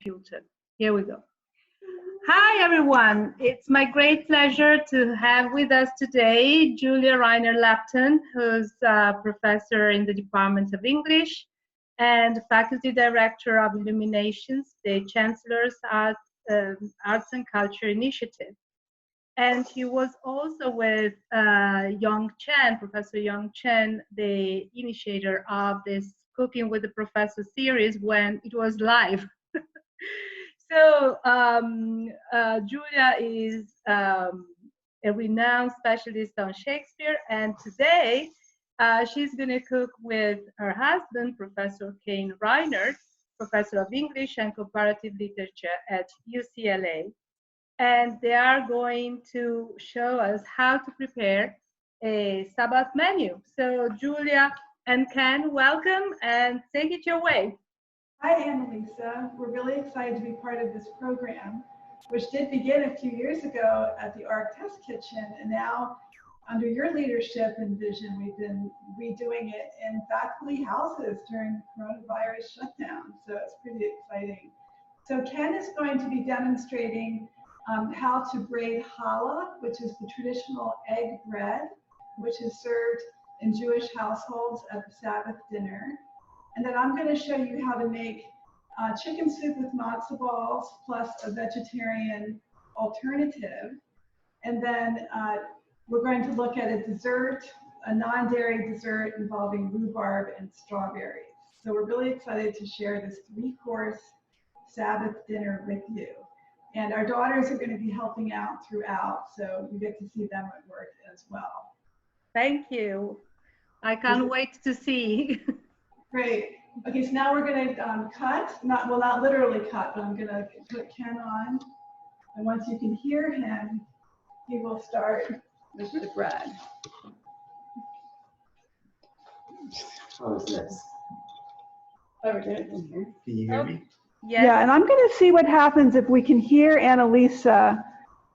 computer. Here we go. Hi, everyone. It's my great pleasure to have with us today Julia Reiner-Lapton, who's a professor in the Department of English and faculty director of Illuminations, the Chancellor's Arts and Culture Initiative. And he was also with Young Chen, Professor Young Chen, the initiator of this Cooking with the Professor series when it was live. So Julia is a renowned specialist on Shakespeare, and today she's going to cook with her husband, Professor Kane Reiner, Professor of English and Comparative Literature at UCLA. And they are going to show us how to prepare a Sabbath menu. So Julia and Ken, welcome and take it your way. Hi, Annalisa. We're really excited to be part of this program, which did begin a few years ago at the ARC Test Kitchen, and now under your leadership and vision, we've been redoing it in faculty houses during the coronavirus shutdown, so it's pretty exciting. So Ken is going to be demonstrating how to braid challah, which is the traditional egg bread, which is served in Jewish households at the Sabbath dinner. And then I'm going to show you how to make chicken soup with matzo balls plus a vegetarian alternative. And then we're going to look at a dessert, a non-dairy dessert involving rhubarb and strawberries. So we're really excited to share this 3-course Sabbath dinner with you. And our daughters are going to be helping out throughout, so you get to see them at work as well. Thank you. I can't wait to see. Great. Okay, so now we're going to cut, not literally cut, but I'm going to put Ken on. And once you can hear him, he will start with the bread. How is this? Oh, we're doing it in here. Can you hear me? Yes. Yeah, and I'm going to see what happens if we can hear Annalisa.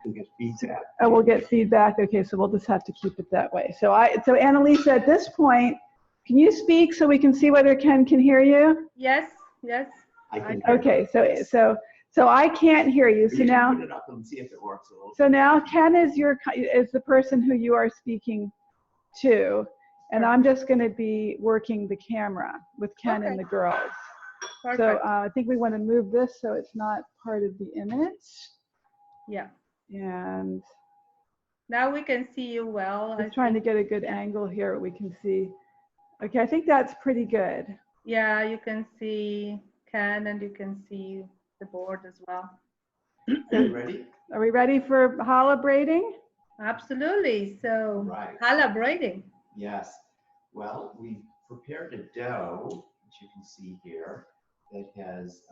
We'll get feedback. Oh, we'll get feedback. Okay, so we'll just have to keep it that way. So Annalisa, at this point, can you speak so we can see whether Ken can hear you? Yes, yes. I can hear Okay, you. so I can't hear you. So You now, can put it up and see if it works a little. so now Ken is the person who you are speaking to, and I'm just going to be working the camera with Ken and the girls. Perfect. So I think we want to move this so it's not part of the image. Yeah. And Now we can see you well. just trying to get a good angle here. We can see. Okay, I think that's pretty good. Yeah, you can see Ken and you can see the board as well. Are you ready? Are we ready for challah braiding? Absolutely. So Right. challah braiding. Yes. Well, we prepared a dough, which you can see here, that has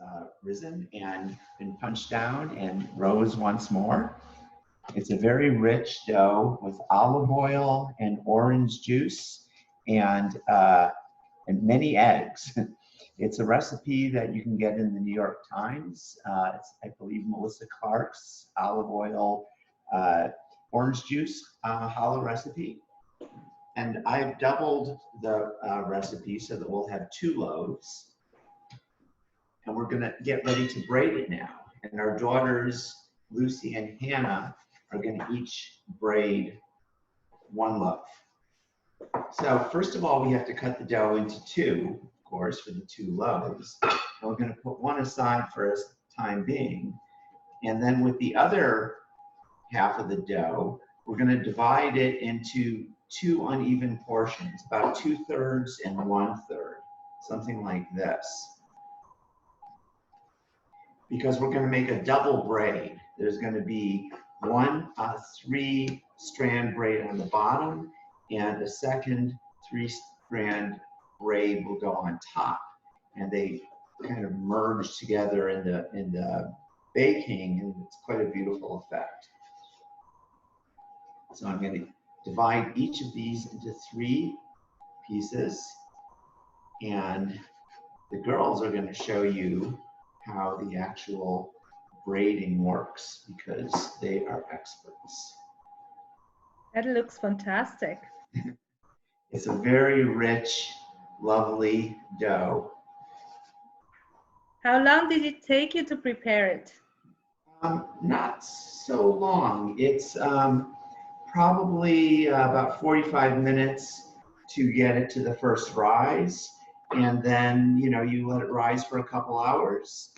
risen and been punched down and rose once more. It's a very rich dough with olive oil and orange juice and many eggs. It's a recipe that you can get in the New York Times. It's, I believe, Melissa Clark's olive oil, orange juice challah recipe. And I've doubled the recipe so that we'll have 2 loaves. And we're going to get ready to braid it now. And our daughters, Lucy and Hannah, are going to each braid 1 loaf. So first of all, we have to cut the dough into 2, of course, for the 2 loaves. And we're going to put 1 aside for a time being. And then with the other half of the dough, we're going to divide it into 2 uneven portions, about 2/3 and 1/3, something like this. Because we're going to make a double braid. There's going to be 1 3-strand braid on the bottom, and a second 3-strand braid will go on top, and they kind of merge together in the baking, and it's quite a beautiful effect. So I'm going to divide each of these into 3 pieces, and the girls are going to show you how the actual braiding works because they are experts. That looks fantastic. It's a very rich, lovely dough. How long did it take you to prepare it? Not so long. It's probably about 45 minutes to get it to the first rise. And then, you know, you let it rise for a couple hours.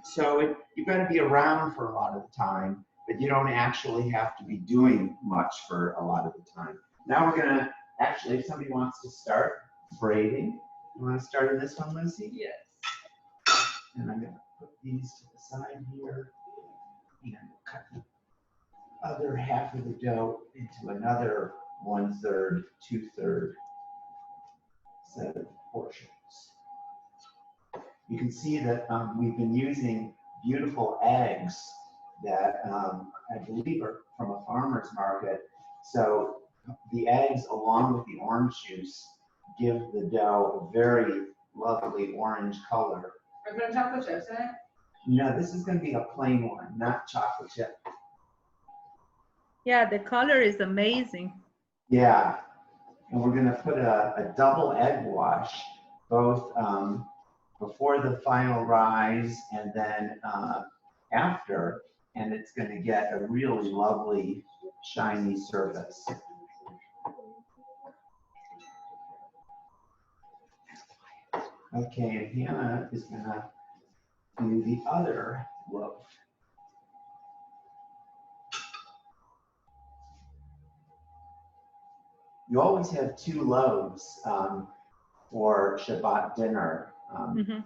So you've got to be around for a lot of the time, but you don't actually have to be doing much for a lot of the time. Now we're going to, actually, if somebody wants to start braiding, you want to start on this one, Lucy? Yes. And I'm going to put these to the side here and cut the other half of the dough into another 1/3, 2/3 set of portions. You can see that we've been using beautiful eggs that I believe are from a farmer's market. So the eggs along with the orange juice give the dough a very lovely orange color. Are you putting chocolate chips in it? No, this is going to be a plain one, not chocolate chip. Yeah, the color is amazing. Yeah, and we're going to put a double egg wash, both before the final rise and then after, and it's going to get a really lovely shiny surface. Okay, and Hannah is going to do the other loaf. You always have 2 loaves for Shabbat dinner, the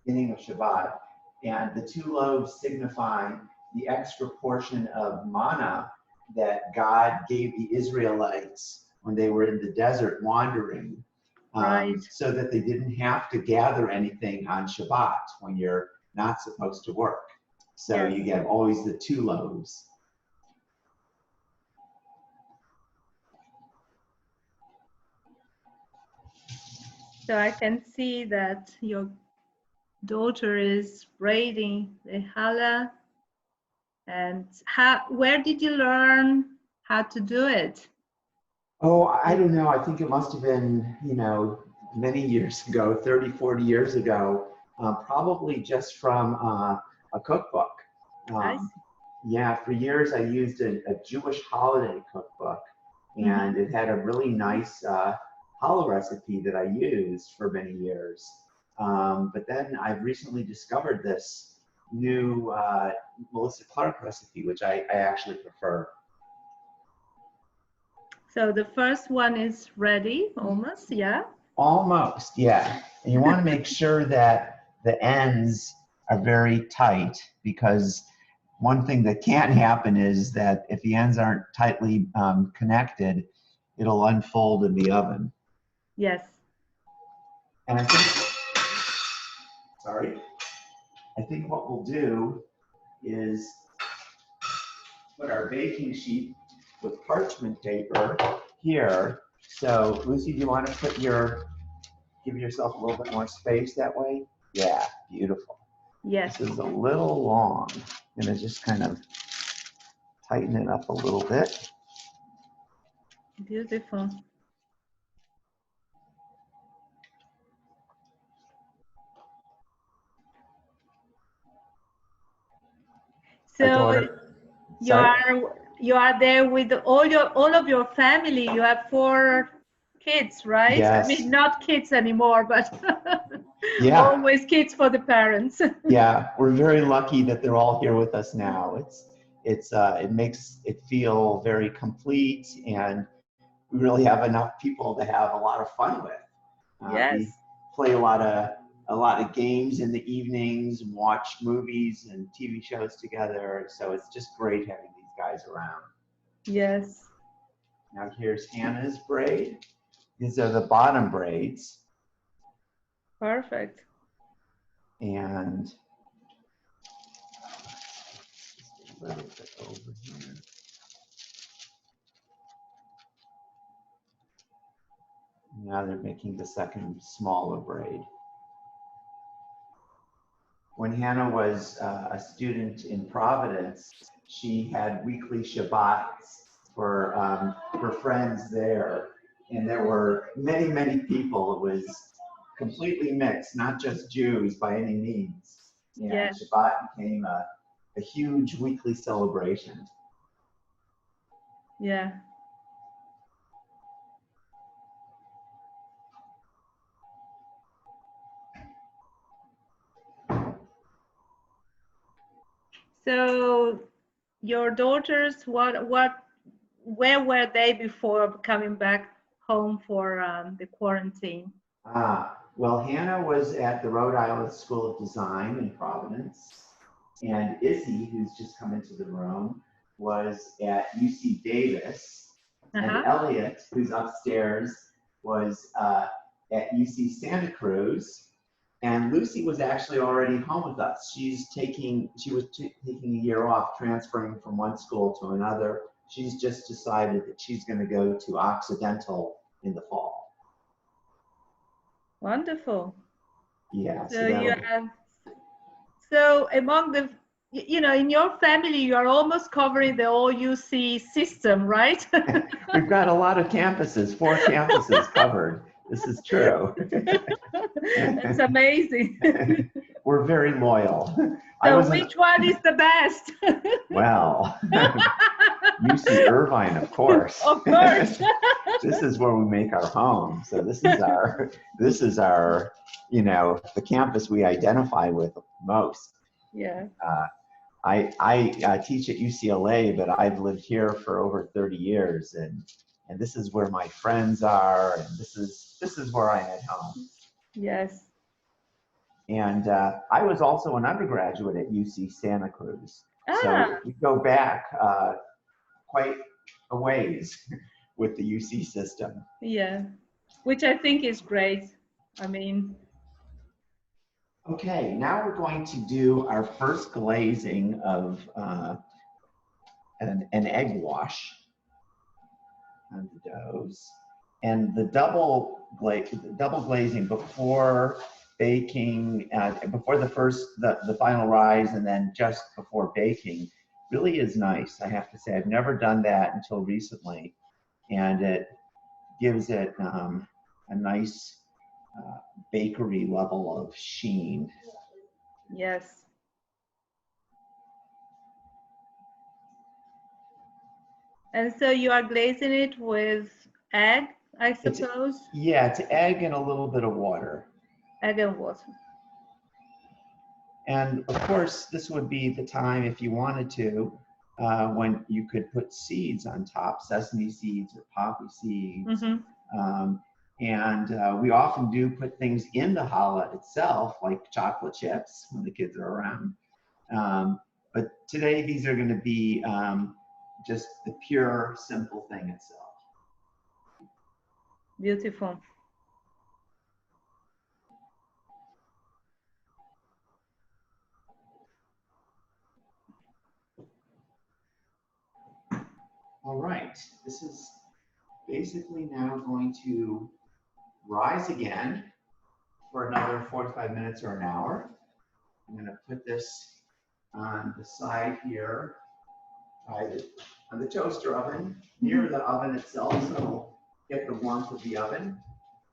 beginning of Shabbat, and the 2 loaves signify the extra portion of manna that God gave the Israelites when they were in the desert wandering, Right. so that they didn't have to gather anything on Shabbat when you're not supposed to work. So Yes. you get always the 2 loaves. So I can see that your daughter is braiding the challah. And where did you learn how to do it? Oh, I don't know. I think it must have been, you know, many years ago, 30, 40 years ago, probably just from a cookbook. I see. Yeah, for years I used a Jewish holiday cookbook, and it had a really nice challah recipe that I used for many years. But then I've recently discovered this new Melissa Clark recipe, which I actually prefer. So the first one is ready, almost, yeah? Almost, yeah. And you want to make sure that the ends are very tight, because one thing that can happen is that if the ends aren't tightly connected, it'll unfold in the oven. Yes. And I think what we'll do is put our baking sheet with parchment paper here. So Lucy, do you want to give yourself a little bit more space that way? Yeah, beautiful. Yes. This is a little long. I'm gonna just kind of tighten it up a little bit. Beautiful. So you are there with all of your family. You have 4 kids, right? Yes. I mean, not kids anymore, but Yeah. always kids for the parents. Yeah, we're very lucky that they're all here with us now. It makes it feel very complete, and we really have enough people to have a lot of fun with. Yes. We play a lot of games in the evenings and watch movies and TV shows together. So it's just great having these guys around. Yes. Now here's Hannah's braid. These are the bottom braids. Perfect. And a little bit over here. Now they're making the second smaller braid. When Hannah was a student in Providence, she had weekly Shabbats for friends there. And there were many, many people. It was completely mixed, not just Jews by any means. And Yes. Shabbat became a huge weekly celebration. Yeah. So your daughters, where were they before coming back home for the quarantine? Well, Hannah was at the Rhode Island School of Design in Providence, and Izzy, who's just come into the room, was at UC Davis, and Elliot, who's upstairs, was at UC Santa Cruz, and Lucy was actually already home with us. She was taking a year off, transferring from one school to another. She's just decided that she's going to go to Occidental in the fall. Wonderful. Yeah. So you have, so among the, in your family, you are almost covering the whole UC system, right? We've got a lot of campuses, 4 campuses covered. This is true. That's amazing. We're very loyal. So which one is the best? Well, UC Irvine, of course. Of course. This is where we make our home. So this is our, the campus we identify with most. Yeah. I teach at UCLA, but I've lived here for over 30 years, and this is where my friends are, and this is where I'm at home. Yes. And I was also an undergraduate at UC Santa Cruz. So we go back quite a ways with the UC system. Yeah, which I think is great. I mean. Okay, now we're going to do our first glazing of an egg wash on the doughs. And the double glazing before baking, before the final rise, and then just before baking, really is nice. I have to say, I've never done that until recently, and it gives it a nice bakery level of sheen. Yes. And so you are glazing it with egg, I suppose? It's egg and a little bit of water. Egg and water. And of course, this would be the time, if you wanted to, when you could put seeds on top, sesame seeds or poppy seeds. Mm-hmm. And we often do put things in the challah itself, like chocolate chips when the kids are around. But today, these are going to be just the pure, simple thing itself. Beautiful. All right, this is basically now going to rise again for another 45 minutes or an hour. I'm going to put this on the side here, on the toaster oven, near the oven itself, so it'll get the warmth of the oven.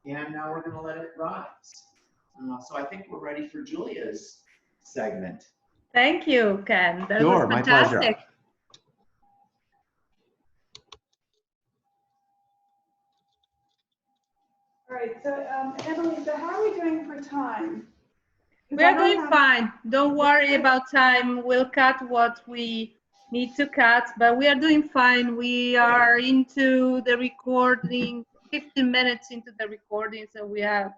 And now we're going to let it rise. So I think we're ready for Julia's segment. Thank you, Ken. That Sure, was fantastic. my pleasure. All right, so Emily, so how are we doing for time? We are doing fine. Don't worry about time. We'll cut what we need to cut, but we are doing fine. We are into the recording, 15 minutes into the recording, so we have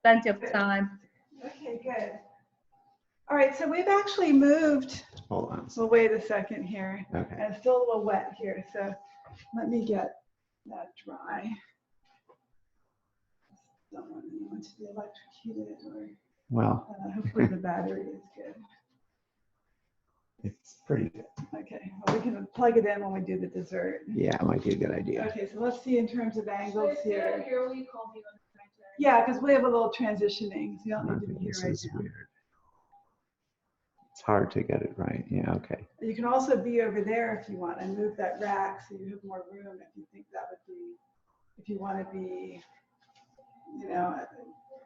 plenty of time. Okay, good. All right, so we've actually moved. Hold on. We'll wait a second here. Okay. And it's still a little wet here, so let me get that dry. Don't want anyone to be electrocuted, or well, hopefully the battery is good. It's pretty good. Okay, well, we can plug it in when we do the dessert. Yeah, it might be a good idea. Okay, so let's see in terms of angles here. Yeah, because we have a little transitioning, so you don't need to be here right now. Weird. It's hard to get it right. Yeah, okay. You can also be over there if you want, and move that rack so you have more room if you think that would be, if you want to be,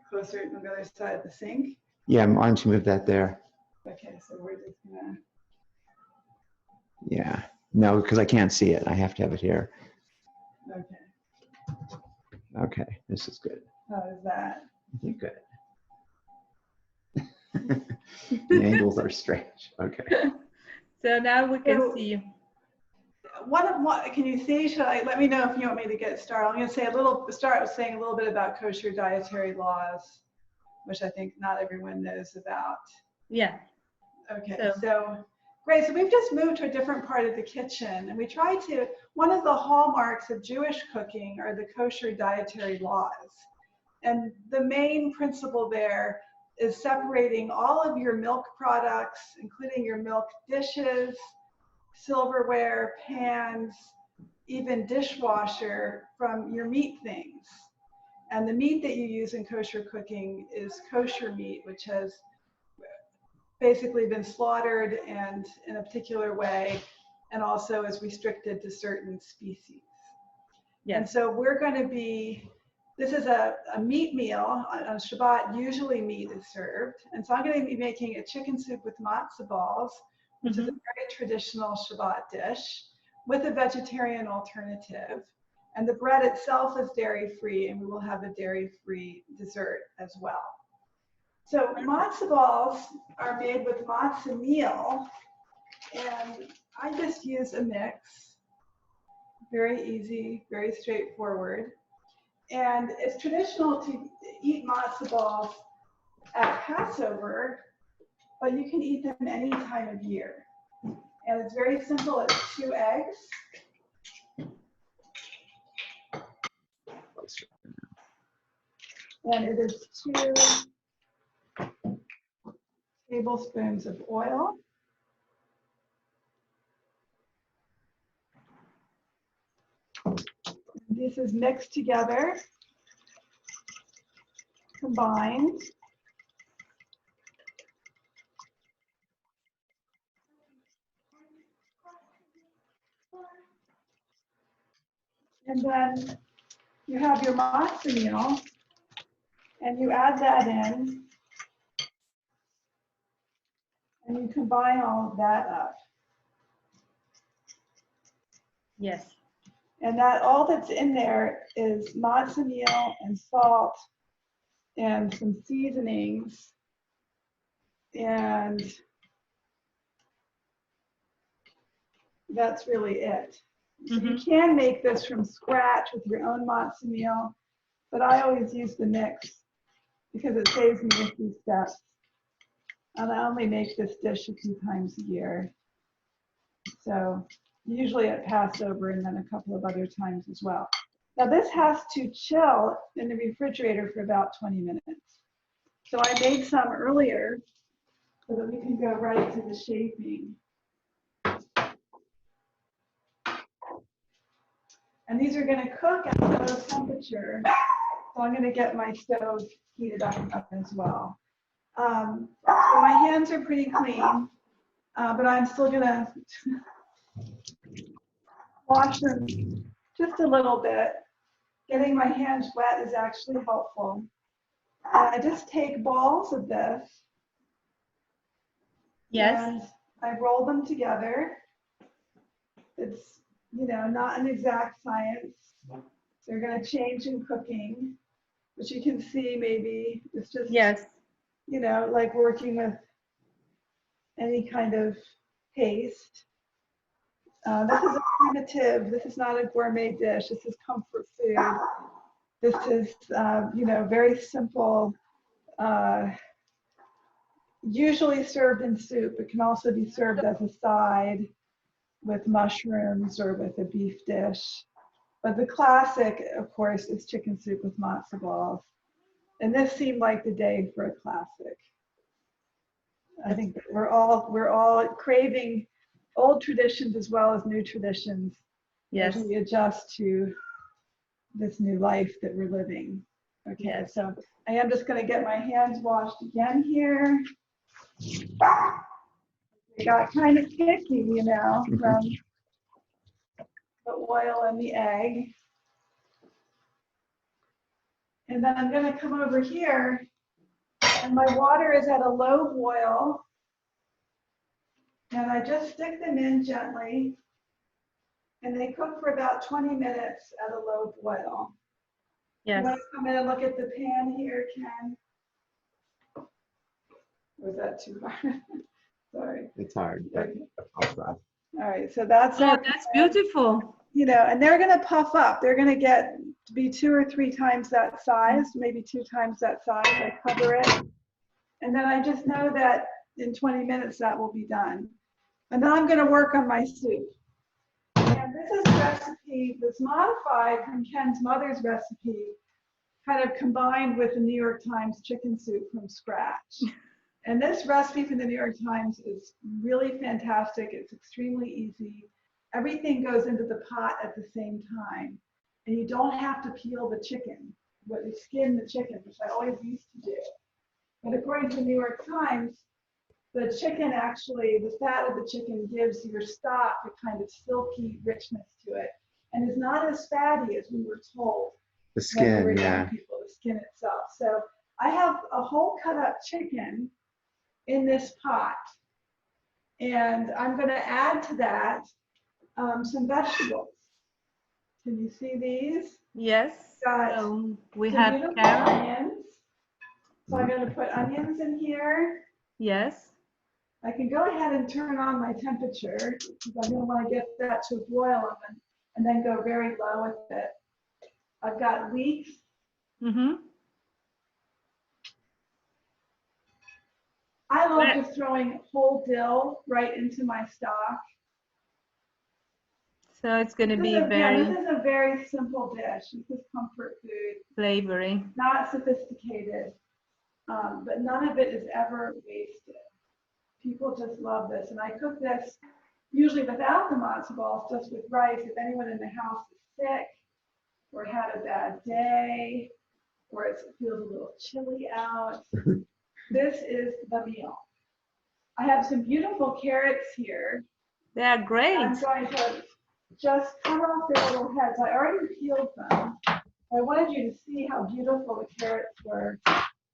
closer on the other side of the sink? Yeah, why don't you move that there? Okay, so we're just gonna. Yeah, no, because I can't see it. I have to have it here. Okay. Okay, this is good. How is that? I think good. The angles are strange. Okay. So now we can So- see. Can you see? Should I let me know if you want me to get started? I'm going to say start with saying a little bit about kosher dietary laws, which I think not everyone knows about. Yeah. Okay, so great. So we've just moved to a different part of the kitchen, and we try to, one of the hallmarks of Jewish cooking are the kosher dietary laws. And the main principle there is separating all of your milk products, including your milk dishes, silverware, pans, even dishwasher, from your meat things. And the meat that you use in kosher cooking is kosher meat, which has basically been slaughtered and in a particular way, and also is restricted to certain species. Yes. And so we're going to be, this is a meat meal. On Shabbat, usually meat is served. And so I'm going to be making a chicken soup with matzah balls, which is a very traditional Shabbat dish, with a vegetarian alternative. And the bread itself is dairy-free, and we will have a dairy-free dessert as well. So matzah balls are made with matzah meal, and I just use a mix. Very easy, very straightforward. And it's traditional to eat matzah balls at Passover, but you can eat them any time of year. And it's very simple. It's 2 eggs. And it is 2 tablespoons of oil. This is mixed together, combined. And then you have your matzah meal, and you add that in, and you combine all of that up. Yes. And that all that's in there is matzah meal and salt and some seasonings, and that's really it. So you can make this from scratch with your own matzah meal, but I always use the mix because it saves me a few steps. And I only make this dish a few times a year. So usually at Passover and then a couple of other times as well. Now this has to chill in the refrigerator for about 20 minutes. So I made some earlier so that we can go right to the shaping. And these are going to cook at low temperature. So I'm going to get my stove heated up as well. So my hands are pretty clean, but I'm still going to wash them just a little bit. Getting my hands wet is actually helpful. I just take balls of this. Yes. And I roll them together. It's, not an exact science. They're going to change in cooking, but you can see maybe it's just, Yes. Like working with any kind of paste. This is a primitive, this is not a gourmet dish. This is comfort food. This is, very simple, usually served in soup. It can also be served as a side with mushrooms or with a beef dish. But the classic, of course, is chicken soup with matzo balls. And this seemed like the day for a classic. I think that we're all craving old traditions as well as new traditions. Yes. As we adjust to this new life that we're living. Okay, Yes. so I am just going to get my hands washed again here. They got kind of sticky, from the oil and the egg. And then I'm going to come over here, and my water is at a low boil. And I just stick them in gently, and they cook for about 20 minutes at a low boil. Yes. You want to come in and look at the pan here, Ken? Or was that too hard? Sorry. It's hard, but I'll try. All right, so that's Oh, our that's pan. beautiful. You know, and they're going to puff up. They're going to get to be 2 or 3 times that size, maybe 2 times that size. I cover it. And then I just know that in 20 minutes that will be done. And then I'm going to work on my soup. And this is a recipe that's modified from Ken's mother's recipe, kind of combined with the New York Times chicken soup from scratch. And this recipe from the New York Times is really fantastic. It's extremely easy. Everything goes into the pot at the same time. And you don't have to peel the chicken, but you skin the chicken, which I always used to do. But according to the New York Times, the chicken actually, the fat of the chicken gives your stock a kind of silky richness to it, and is not as fatty as we were told. The when we were skin, young yeah. people, the skin itself. So I have a whole cut up chicken in this pot, and I'm going to add to that some vegetables. Can you see these? Yes. Got We some have beautiful carrots. onions. So I'm going to put onions in here. Yes. I can go ahead and turn on my temperature because I'm going to want to get that to a boil and then go very low with it. I've got leeks. Mm-hmm. I love just throwing whole dill right into my stock. So it's going to be This very is a very simple dish. This is comfort food, flavory. not sophisticated, but none of it is ever wasted. People just love this. And I cook this usually without the matzo balls, just with rice. If anyone in the house is sick or had a bad day or it feels a little chilly out, this is the meal. I have some beautiful carrots here. They are great. I'm going to just cut off their little heads. I already peeled them. I wanted you to see how beautiful the carrots were.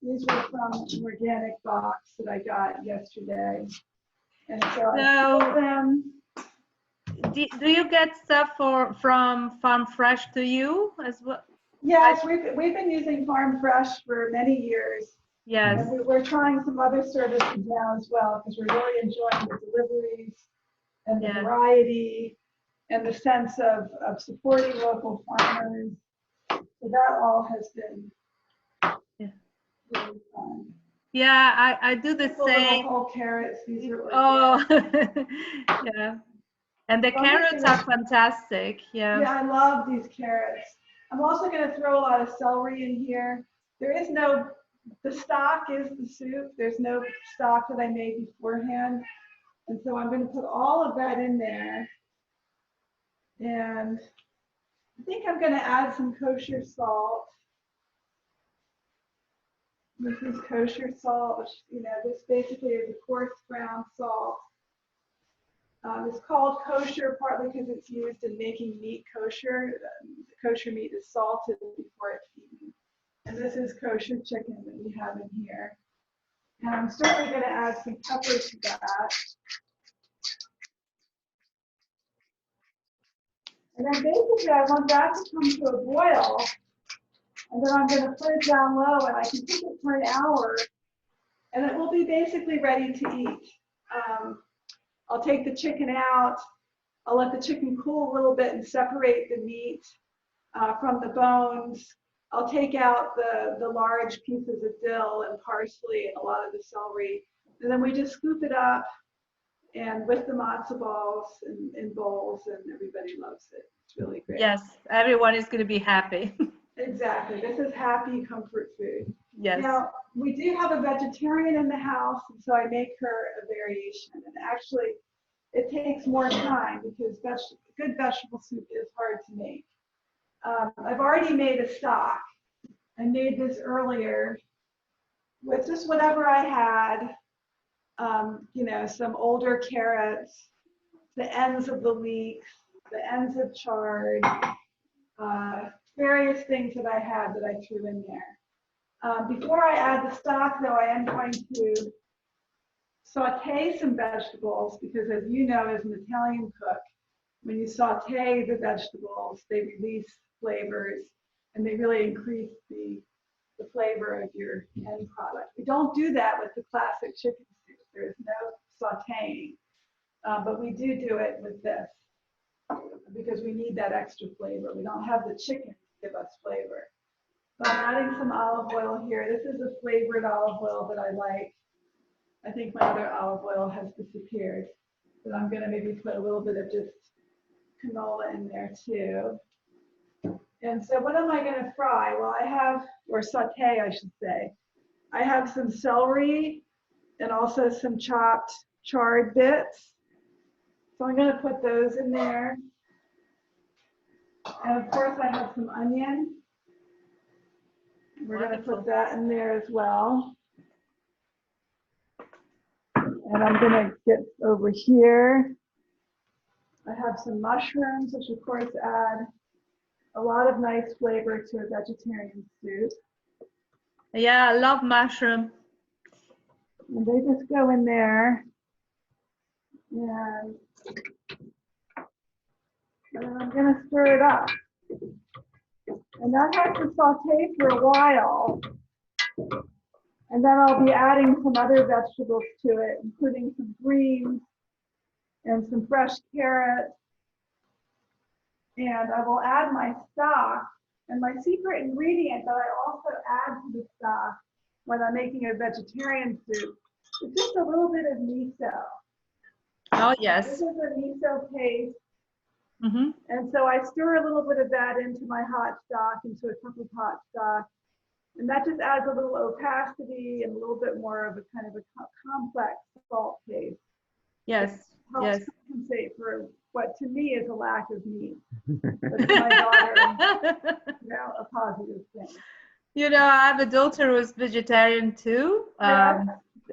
These were from an organic box that I got yesterday. And so I peeled them. Do you get stuff from Farm Fresh to you as well? Yes, we've been using Farm Fresh for many years. Yes. And we're trying some other services now as well because we're really enjoying the deliveries and the variety and the sense of supporting local farmers. So that all has been really fun. Yeah, I do the same. Whole carrots, these are yeah. And the carrots are fantastic. Yeah. Yeah, I love these carrots. I'm also going to throw a lot of celery in here. The stock is the soup. There's no stock that I made beforehand. And so I'm going to put all of that in there. And I think I'm going to add some kosher salt. This is kosher salt, which, this basically is a coarse ground salt. It's called kosher partly because it's used in making meat kosher. The kosher meat is salted before it's eaten. And this is kosher chicken that we have in here. And I'm certainly going to add some pepper to that. And then basically I want that to come to a boil. And then I'm going to put it down low and I can cook it for an hour. And it will be basically ready to eat. I'll take the chicken out. I'll let the chicken cool a little bit and separate the meat from the bones. I'll take out the large pieces of dill and parsley and a lot of the celery. And then we just scoop it up and with the matzo balls in bowls, and everybody loves it. It's really great. Yes, everyone is going to be happy. Exactly. This is happy comfort food. Yes. Now, we do have a vegetarian in the house, and so I make her a variation. And actually, it takes more time because good vegetable soup is hard to make. I've already made a stock. I made this earlier with just whatever I had, some older carrots, the ends of the leeks, the ends of chard, various things that I had that I threw in there. Before I add the stock, though, I am going to saute some vegetables because, as you know, as an Italian cook, when you saute the vegetables, they release flavors and they really increase the flavor of your end product. We don't do that with the classic chicken soup. There's no sauteing, but we do it with this because we need that extra flavor. We don't have the chicken to give us flavor. So I'm adding some olive oil here. This is a flavored olive oil that I like. I think my other olive oil has disappeared, but I'm gonna maybe put a little bit of just canola in there too. And so what am I gonna fry? Well, I have, or saute, I should say. I have some celery and also some chopped charred bits. So I'm gonna put those in there. And of course I have some onion. We're gonna put that in there as well. And I'm gonna get over here. I have some mushrooms, which of course add a lot of nice flavor to a vegetarian soup. Yeah, I love mushroom. And they just go in there. And then I'm gonna stir it up. And that has to saute for a while. And then I'll be adding some other vegetables to it, including some greens and some fresh carrots. And I will add my stock. And my secret ingredient that I also add to the stock when I'm making a vegetarian soup is just a little bit of miso. Oh, yes. This is a miso paste. Mm-hmm. And so I stir a little bit of that into my hot stock, into a cup of hot stock. And that just adds a little opacity and a little bit more of a kind of a complex salt taste. Yes, yes. Compensate for what to me is a lack of meat. But to my daughter, you know, a positive thing. You know, I have a daughter who's vegetarian too.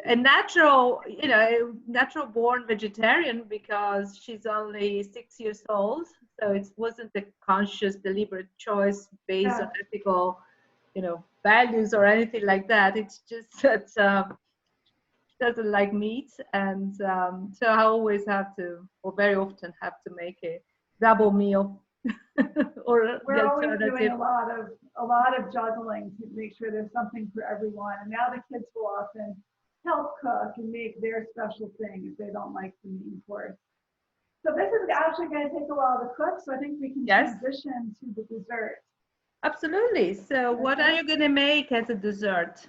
A natural, you know, natural born vegetarian because she's only 6 years old. So it wasn't a conscious, deliberate choice based on ethical, you know, values or anything like that. It's just that she doesn't like meat. And so I always have to, or very often have to make a double meal. Or we're always doing a lot of juggling to make sure there's something for everyone. And now the kids will often help cook and make their special thing if they don't like the main course. So this is actually going to take a while to cook, so I think we can transition to the dessert. Absolutely. So what are you going to make as a dessert?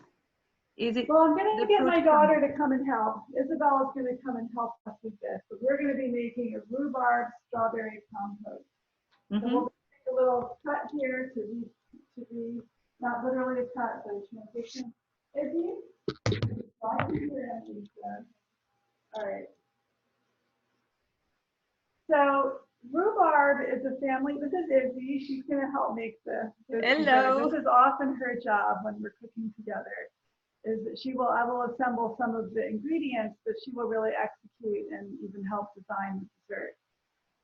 Is it? Well, I'm going to get my daughter to come and help. Isabel is going to come and help us with this. But we're going to be making a rhubarb strawberry compote. So we'll take a little cut here to be not literally a cut, but a transition. Izzy? All right. So rhubarb is a family. This is Izzy. She's going to help make this. Hello. This is often her job when we're cooking together. Is that I will assemble some of the ingredients, but she will really execute and even help design the dessert.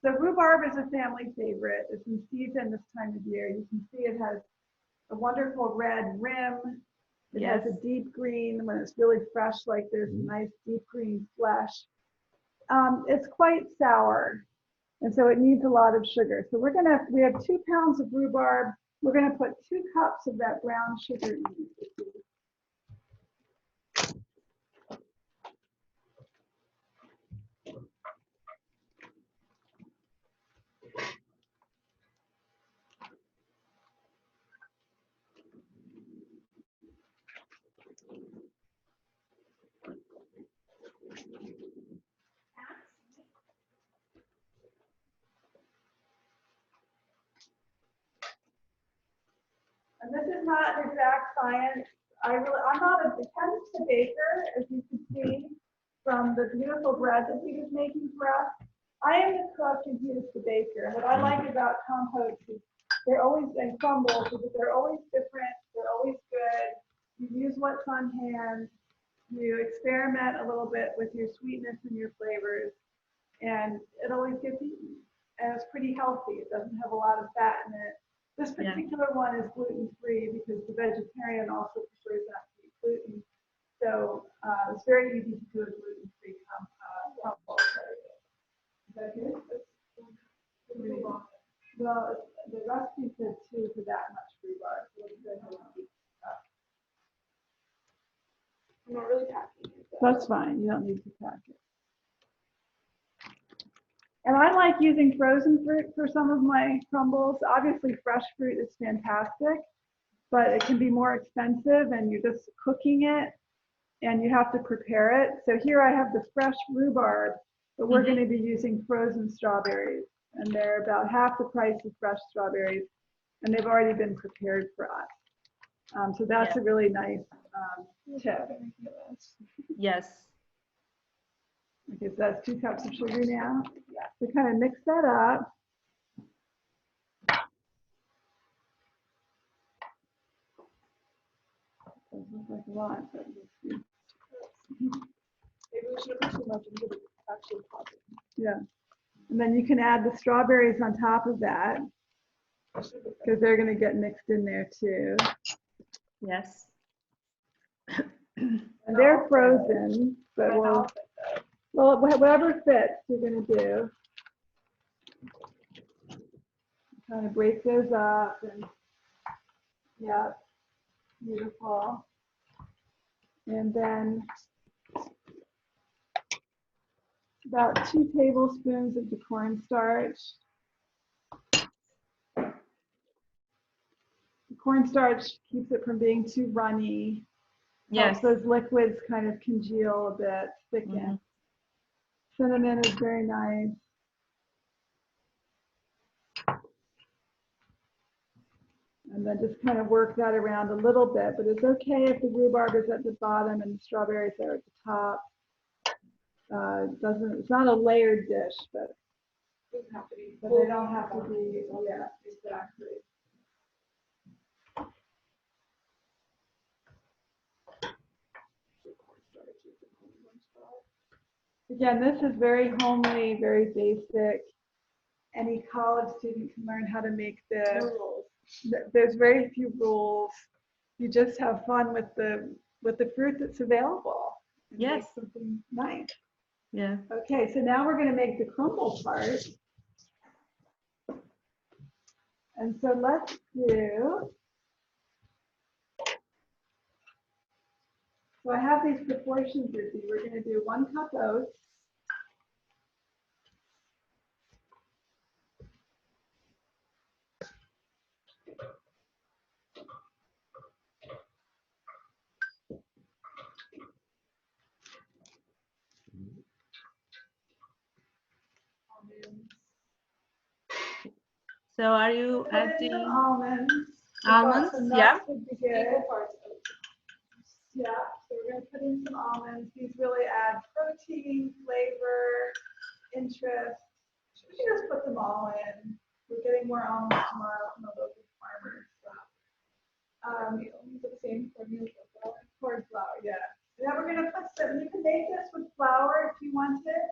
So rhubarb is a family favorite. It's in season this time of year. You can see it has a wonderful red rim. It has a deep green when it's really fresh like this, nice deep green flesh. It's quite sour, and so it needs a lot of sugar. So we have 2 pounds of rhubarb. We're gonna put 2 cups of that brown sugar in. And this is not an exact science. I'm not a chemist baker, as you can see from the beautiful bread that he was making for us. I am the cook and he is the baker. And what I like about compotes is they're always, and crumbles, is that they're always different, they're always good. You use what's on hand, you experiment a little bit with your sweetness and your flavors, and it always gets eaten. And it's pretty healthy. It doesn't have a lot of fat in it. This particular one is gluten-free because the vegetarian also prefers not to eat gluten. So it's very easy to do a gluten-free crumble. Is that good? Well, the recipe said 2 for that much rhubarb. So let's go ahead and keep I'm not really packing it. That's fine. You don't need to pack it. And I like using frozen fruit for some of my crumbles. Obviously, fresh fruit is fantastic, but it can be more expensive and you're just cooking it and you have to prepare it. So here I have the fresh rhubarb, but we're going to be using frozen strawberries. And they're about half the price of fresh strawberries, and they've already been prepared for us. So that's a really nice tip. Yes. Okay, so that's 2 cups of sugar now. So kind of mix that up. Doesn't look like a lot, but we'll see. Maybe we shouldn't put too much into the actual pot. Yeah. And then you can add the strawberries on top of that because they're going to get mixed in there too. Yes. And they're frozen, but well, whatever fits, you're going to do. Kind of break those up and yeah, beautiful. And then about 2 tablespoons of the cornstarch. The cornstarch keeps it from being too runny. Yes. Helps those liquids kind of congeal a bit, thicken. Cinnamon is very nice. And then just kind of work that around a little bit, but it's okay if the rhubarb is at the bottom and the strawberries are at the top. It's not a layered dish, but It doesn't have to be. but they don't have to be, yeah, exactly. Again, this is very homely, very basic. Any college student can learn how to make this. No rules. There's very few rules. You just have fun with the fruit that's available. And Yes. make something nice. Yeah. Okay, so now we're going to make the crumble part. And so let's do. So I have these proportions with you. We're going to do 1 cup oats. So are you Put in adding some almonds? almonds? Some Yeah. nuts would be good. Yeah, so we're going to put in some almonds. These really add protein, flavor, interest. We can just put them all in. We're getting more almonds tomorrow from the local farmers. The same formula for flour. Corn flour, yeah. Now we're going to put some, you can make this with flour if you want it.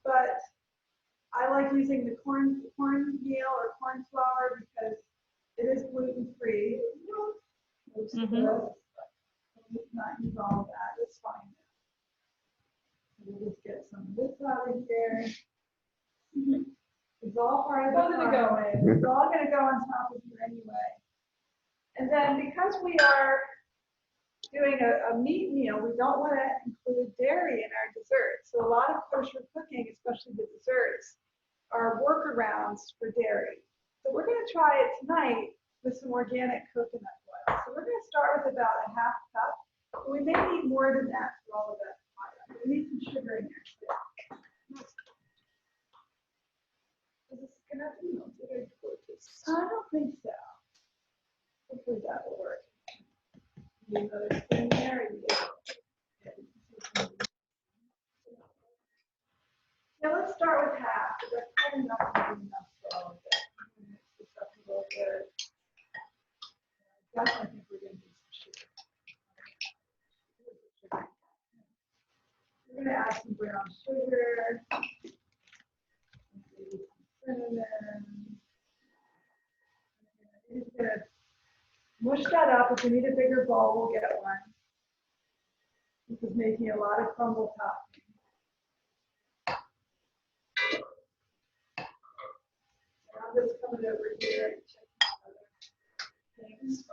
But I like using the cornmeal or corn flour because it is gluten-free. Not use all of that, it's fine. We'll just get some of this out of here. It's all part of the farming. It's all going to go on top of here anyway. And then because we are doing a meat meal, we don't want to include dairy in our desserts. So a lot of kosher cooking, especially the desserts, are workarounds for dairy. So we're going to try it tonight with some organic coconut oil. So we're going to start with about a half cup. But we may need more than that for all of that. We need some sugar in there too. Is this gonna have to be melted or do it? I don't think so. Hopefully that will work. Need another spoon there. Now let's start with half, because that's kind of not going to be enough for all of it. Mix this up a little bit. Definitely think we're going to need some sugar. We're going to add some brown sugar. Maybe some cinnamon. we need a bigger bowl, we'll get one. This is making a lot of crumble topping. I'm just coming over here and checking other things.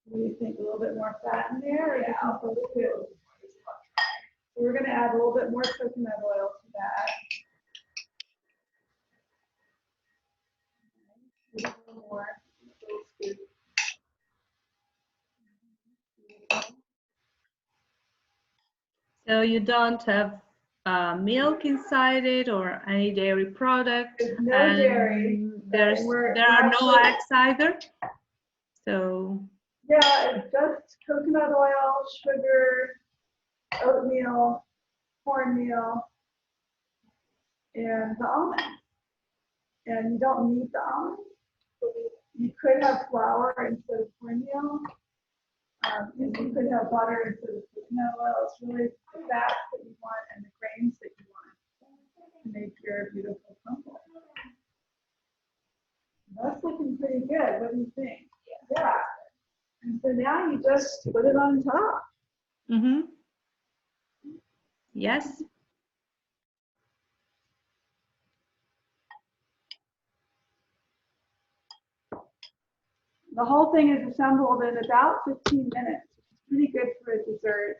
What do you think? A little bit more fat in there? Or yeah, I'll good. So we're going to add a little bit more coconut oil to that. A little more. So you don't have milk inside it or any dairy product? There's no dairy. There are no eggs either? So yeah, it's just coconut oil, sugar, oatmeal, cornmeal, and the almonds. And you don't need the almonds. You could have flour instead of cornmeal. And you could have butter instead of coconut oil. It's really the fats that you want and the grains that you want to make your beautiful crumble. That's looking pretty good. What do you think? Yeah. And so now you just put it on top. mm-hmm. Yes. The whole thing is assembled in about 15 minutes. It's pretty good for a dessert.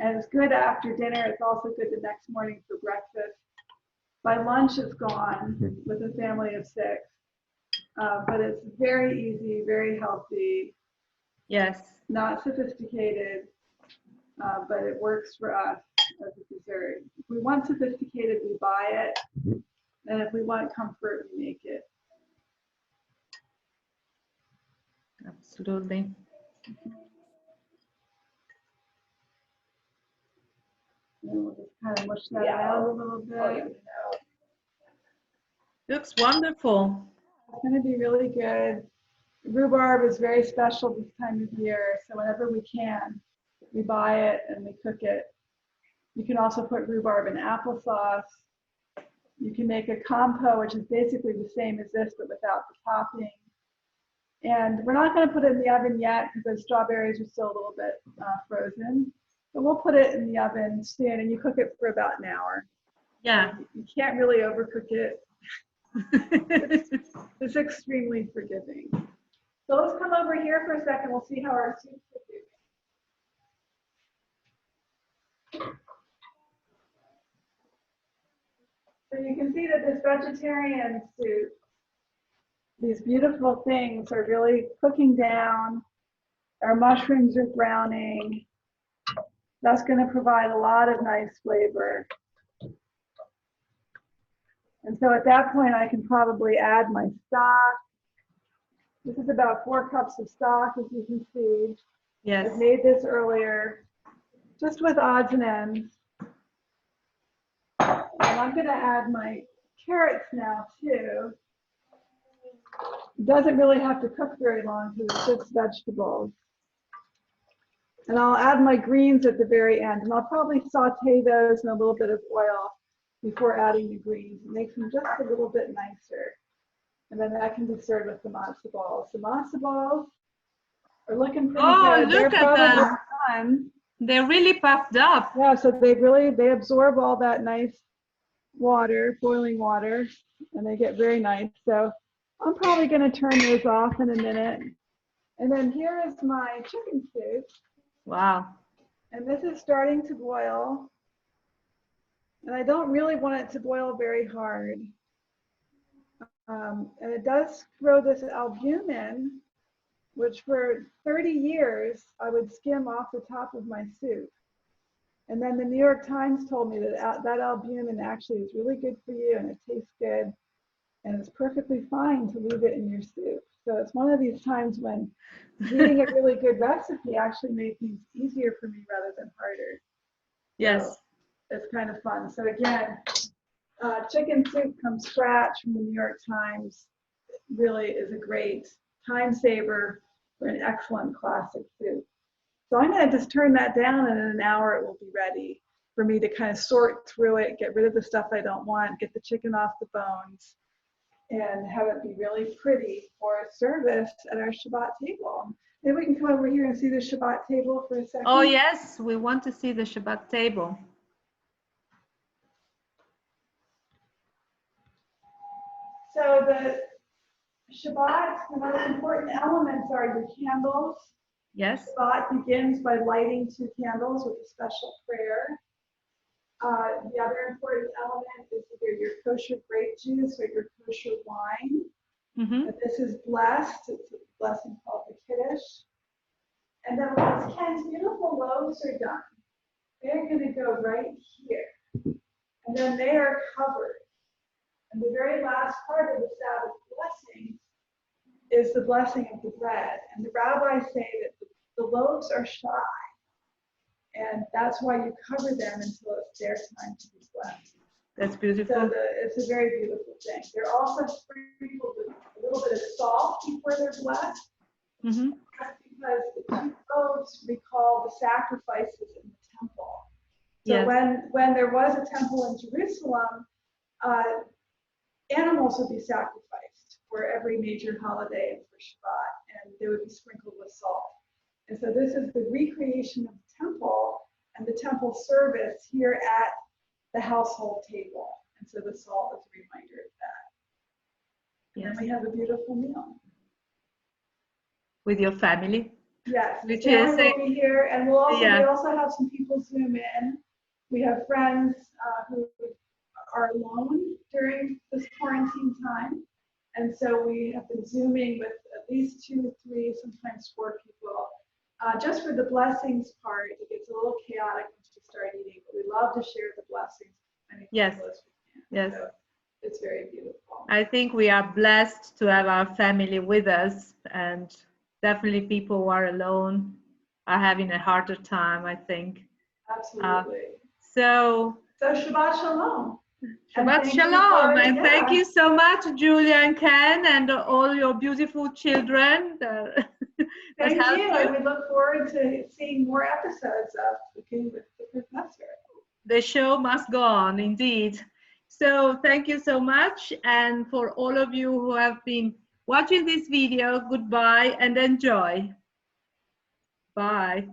And it's good after dinner. It's also good the next morning for breakfast. By lunch, it's gone with a family of 6. But it's very easy, very healthy. Yes. Not sophisticated, but it works for us as a dessert. If we want sophisticated, we buy it. And if we want comfort, we make it. Absolutely. And we'll just kind of mush that out a little bit. Looks wonderful. It's going to be really good. Rhubarb is very special this time of year, so whenever we can, we buy it and we cook it. You can also put rhubarb in applesauce. You can make a compote, which is basically the same as this, but without the topping. And we're not going to put it in the oven yet because those strawberries are still a little bit frozen. But we'll put it in the oven soon, and you cook it for about an hour. Yeah. You can't really overcook it. It's extremely forgiving. So let's come over here for a second. We'll see how our soups are doing. So you can see that this vegetarian soup, these beautiful things are really cooking down. Our mushrooms are browning. That's going to provide a lot of nice flavor. And so at that point, I can probably add my stock. This is about 4 cups of stock, as you can see. Yes. I've made this earlier, just with odds and ends. And I'm going to add my carrots now, too. It doesn't really have to cook very long because it's just vegetables. And I'll add my greens at the very end. And I'll probably saute those in a little bit of oil before adding the greens. It makes them just a little bit nicer. And then that can be served with the matzo balls. The matzo balls are looking pretty good. Look They're at them. probably done. They're really puffed up. Yeah, so they absorb all that nice water, boiling water, and they get very nice. So I'm probably going to turn those off in a minute. And then here is my chicken soup. Wow. And this is starting to boil. And I don't really want it to boil very hard. And it does throw this albumin, which for 30 years, I would skim off the top of my soup. And then the New York Times told me that that albumin actually is really good for you and it tastes good. And it's perfectly fine to leave it in your soup. So it's one of these times when eating a really good recipe actually made things easier for me rather than harder. Yes. So it's kind of fun. So again, chicken soup from scratch from the New York Times really is a great time saver for an excellent classic soup. So I'm going to just turn that down and in an hour it will be ready. for me to kind of sort through it, get rid of the stuff I don't want, get the chicken off the bones, and have it be really pretty for service at our Shabbat table. Maybe we can come over here and see the Shabbat table for a second. Oh yes, we want to see the Shabbat table. So the Shabbat, the most important elements are your candles. Yes. Shabbat begins by lighting 2 candles with a special prayer. The other important element is either your kosher grape juice or your kosher wine. Mm-hmm. And this is blessed. It's a blessing called the Kiddush. And then once Ken's beautiful loaves are done, they're going to go right here. And then they are covered. And the very last part of the Sabbath blessing is the blessing of the bread. And the rabbis say that the loaves are shy. And that's why you cover them until it's their time to be blessed. That's beautiful. So it's a very beautiful thing. They're also sprinkled with a little bit of salt before they're blessed. Mm-hmm. That's because the 2 loaves recall the sacrifices in the temple. So Yes. when there was a temple in Jerusalem, animals would be sacrificed for every major holiday and for Shabbat, and they would be sprinkled with salt. And so this is the recreation of the temple and the temple service here at the household table. And so the salt is a reminder of that. Yes. And then we have a beautiful meal. With your family. Yes, the Which family is will be here, and we'll also, yeah. we also have some people Zoom in. We have friends who are alone during this quarantine time. And so we have been Zooming with at least 2, 3, sometimes 4 people. Just for the blessings part, it gets a little chaotic once we start eating, but we love to share the blessings with as many people as we can. Yes. So it's very beautiful. I think we are blessed to have our family with us, and definitely people who are alone are having a harder time, I think. Absolutely. So Shabbat Shalom. Shabbat Shalom, and thank you so much, Julia and Ken, and all your beautiful children. Thank you, and we look forward to seeing more episodes of Cooking with the Professor. The show must go on, indeed. So thank you so much, and for all of you who have been watching this video, goodbye and enjoy. Bye.